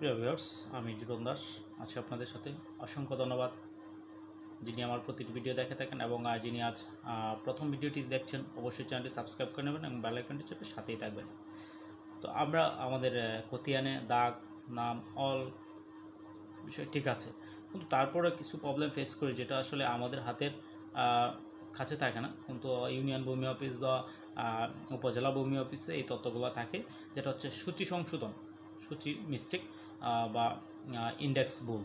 প্রিয় ভিউয়ার্স, আমি জীবন দাস আছি আপনাদের সাথে। অসংখ্য ধন্যবাদ যিনি আমার প্রতিটি ভিডিও দেখে থাকেন এবং যিনি আজ প্রথম ভিডিওটি দেখছেন। অবশ্যই চ্যানেলটি সাবস্ক্রাইব করে নেবেন এবং বেল আইকনটি চেপে সাথেই থাকবেন। তো আমরা আমাদের খতিয়ানে দাগ, নাম, অল বিষয় ঠিক আছে, কিন্তু তারপরে কিছু প্রবলেম ফেস করি যেটা আসলে আমাদের হাতের কাছে থাকে না, কিন্তু ইউনিয়ন ভূমি অফিস বা উপজেলা ভূমি অফিসে এই তথ্যগুলো থাকে, যেটা হচ্ছে সূচি সংশোধন, সূচি মিস্টেক বা ইন্ডেক্স ভুল।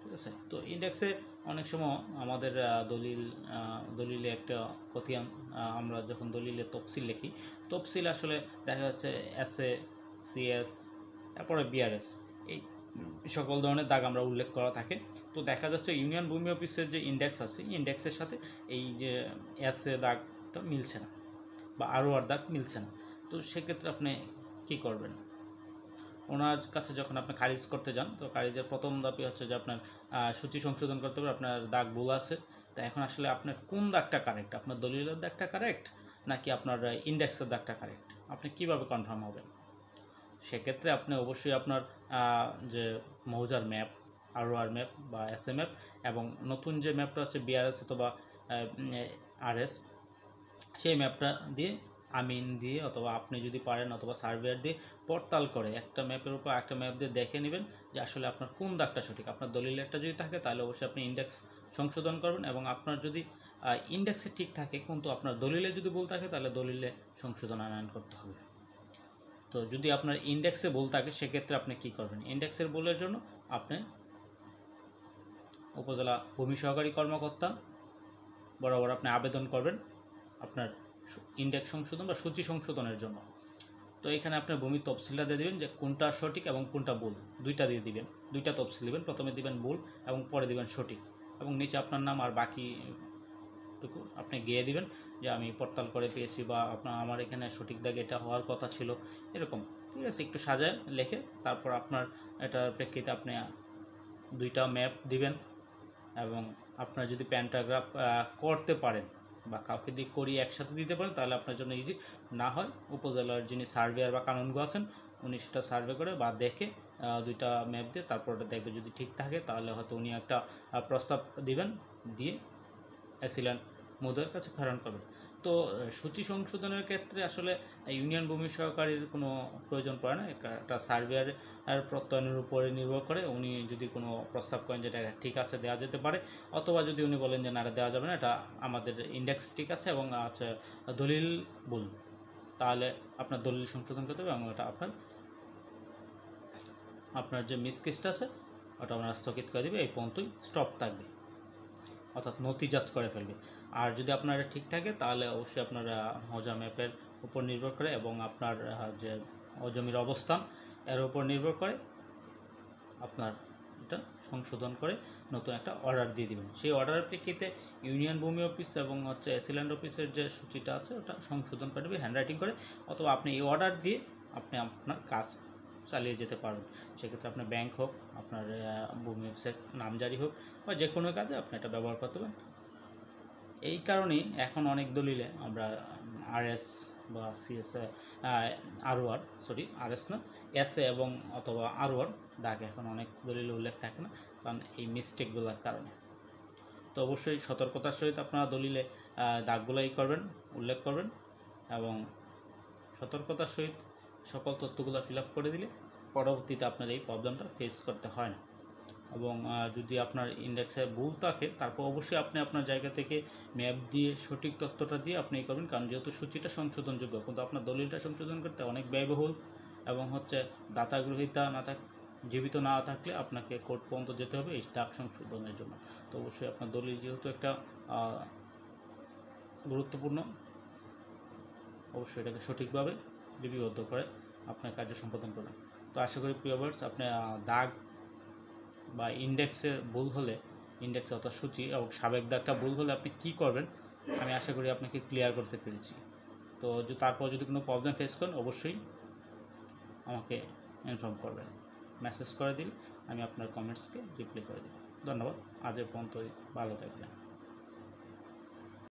ঠিক আছে, তো ইন্ডেক্সে অনেক সময় আমাদের দলিলে একটা খতিয়ান, আমরা যখন দলিলে তফসিল লিখি, তফসিল আসলে দেখা যাচ্ছে এসএ, সিএস, তারপরে বিআরএস, এই সকল ধরনের দাগ আমরা উল্লেখ করা থাকে। তো দেখা যাচ্ছে ইউনিয়ন ভূমি অফিসের যে ইন্ডেক্স আছে, ইন্ডেক্সের সাথে এই যে এসএ দাগটা মিলছে না বা আর দাগ মিলছে না। তো সেক্ষেত্রে আপনি কী করবেন? ওনার কাছে যখন আপনি খারিজ করতে যান, তো খারিজের প্রথম ধাপই হচ্ছে যে আপনার সূচি সংশোধন করতে হবে, আপনার দাগ ভুল আছে। তা এখন আসলে আপনার কোন দাগটা কারেক্ট, আপনার দলিলের দাগটা কারেক্ট নাকি আপনার ইন্ডেক্সের দাগটা কারেক্ট, আপনি কিভাবে কনফার্ম হবেন? সেক্ষেত্রে আপনি অবশ্যই আপনার যে মৌজার ম্যাপ, আর ম্যাপ বা এসএ ম্যাপ, এবং নতুন যে ম্যাপটা হচ্ছে বিআরএস অথবা আরএস, সেই ম্যাপটা দিয়ে আমিন দিয়ে অথবা আপনি যদি পারেন অথবা সার্ভেয়ার দিয়ে পড়তাল করে একটা ম্যাপের উপর একটা ম্যাপ দিয়ে দেখে নেবেন যে আসলে আপনার কোন দাগটা সঠিক। আপনার দলিলে একটা যদি থাকে তাহলে অবশ্যই আপনি ইন্ডেক্স সংশোধন করবেন, এবং আপনার যদি ইন্ডেক্সে ঠিক থাকে কিন্তু আপনার দলিলে যদি ভুল থাকে তাহলে দলিলে সংশোধন আনয়ন করতে হবে। তো যদি আপনার ইন্ডেক্সে ভুল থাকে সেক্ষেত্রে আপনি কী করবেন? ইন্ডেক্সের ভুলের জন্য আপনি উপজেলা ভূমি সহকারী কর্মকর্তা বরাবর আপনি আবেদন করবেন আপনার ইন্ডেক্স সংশোধন বা সূচি সংশোধনের জন্য। তো এখানে আপনার ভূমির তফসিলটা দিয়ে দেবেন যে কোনটা সঠিক এবং কোনটা ভুল, দুইটা দিয়ে দিবেন, দুইটা তফসিল দিবেন, প্রথমে দিবেন ভুল এবং পরে দিবেন সঠিক, এবং নিচে আপনার নাম আর বাকিটুকু আপনি গিয়ে দিবেন যে আমি পড়তাল করে পেয়েছি বা আমার এখানে সঠিক দাগে এটা হওয়ার কথা ছিল, এরকম। ঠিক আছে, একটু সাজায় লেখে তারপর আপনার এটার প্রেক্ষিতে আপনি দুইটা ম্যাপ দিবেন, এবং আপনার যদি প্যান্টাগ্রাফ করতে পারেন বা কাউকে দিয়ে করিয়ে একসাথে দিতে পারেন তাহলে আপনার জন্য ইজি। না হয় উপজেলার যিনি সার্ভেয়ার বা কানুনগো আছেন উনি সেটা সার্ভে করে বা দেখে দুইটা ম্যাপ দিয়ে তারপর ওটা দেখবে, যদি ঠিক থাকে তাহলে হয়তো উনি একটা প্রস্তাব দিবেন, দিয়ে অ্যাসিল্যান্ট মহোদয়ের কাছে প্রেরণ করবেন। তো সূচি সংশোধনের ক্ষেত্রে আসলে ইউনিয়ন ভূমি সহকারীর কোনো প্রয়োজন পড়ে না, একটা সার্ভেয়ারের প্রত্যয়নের উপরে নির্ভর করে। উনি যদি কোনো প্রস্তাব করেন যেটা ঠিক আছে দেওয়া যেতে পারে, অথবা যদি উনি বলেন যে না এটা দেওয়া যাবে না, এটা আমাদের ইন্ডেক্স ঠিক আছে এবং আছে দলিল ভুল, তাহলে আপনার দলিল সংশোধন করতে হবে এবং এটা আপনার যে মিসকেসটা আছে ওটা আমরা স্থগিত করে দেবে, এই পর্যন্তই স্টপ থাকবে, অর্থাৎ নথিজাত করে ফেলবে। আর যদি আপনার এটা ঠিক থাকে তাহলে অবশ্যই আপনার মৌজা ম্যাপের উপর নির্ভর করে এবং আপনার যে জমির অবস্থান এর উপর নির্ভর করে আপনার এটা সংশোধন করে নতুন একটা অর্ডার দিয়ে দেবেন। সেই অর্ডারের প্রেক্ষিতে ইউনিয়ন ভূমি অফিস এবং হচ্ছে অ্যাসিল্যান্ড অফিসের যে সূচিটা আছে ওটা সংশোধন করে দেবে হ্যান্ডরাইটিং করে, অথবা আপনি এই অর্ডার দিয়ে আপনি আপনার কাজ চালিয়ে যেতে পারবেন। সেক্ষেত্রে আপনার ব্যাংক হোক, আপনার ভূমি অফিসের নামজারি হোক বা যে কোনো কাজে আপনি এটা ব্যবহার করতে পারেন। এই কারণেই এখন অনেক দলিলে আমরা আরএস বা সিএস আরএস না, এসএ এবং অথবা আর দাগ এখন অনেক দলিলে উল্লেখ থাকে না, কারণ এই মিস্টেকগুলোর কারণে। তো অবশ্যই সতর্কতার সহিত আপনারা দলিলে দাগগুলোই করবেন, উল্লেখ করবেন, এবং সতর্কতার সহিত সকল তথ্যগুলো ফিল আপ করে দিলে পরবর্তীতে আপনার এই প্রবলেমটা ফেস করতে হয় না। এবং যদি আপনার ইন্ডেক্সে ভুল থাকে তারপর অবশ্যই আপনি আপনার জায়গা থেকে ম্যাপ দিয়ে সঠিক তথ্যটা দিয়ে আপনি করবেন, কারণ যেহেতু সূচিটা সংশোধনযোগ্য কিন্তু আপনার দলিলটা সংশোধন করতে অনেক ব্যয়বহুল, এবং হচ্ছে দাতা গ্রহীতা জীবিত না থাকলে আপনাকে কোর্ট পর্যন্ত যেতে হবে এই দাগ সংশোধনের জন্য। তো অবশ্যই আপনার দলিল যেহেতু একটা গুরুত্বপূর্ণ, অবশ্যই এটাকে সঠিকভাবে লিপিবদ্ধ করে আপনার কার্য সম্পাদন করবেন। তো আশা করি প্রিয় ভিউয়ার্স, আপনি দাগ বা ইন্ডেক্সের ভুল হলে, ইন্ডেক্সে অর্থাৎ সূচি এবং সাবেক দাগটা ভুল হলে আপনি কী করবেন আমি আশা করি আপনাকে ক্লিয়ার করতে পেরেছি। তো তারপর যদি কোনো প্রবলেম ফেস করেন অবশ্যই আমাকে ইনফর্ম করবেন, মেসেজ করে দিন, আমি আপনার কমেন্টসকে রিপ্লাই করে দেব। ধন্যবাদ, আজ পর্যন্ত ভালো থাকবেন।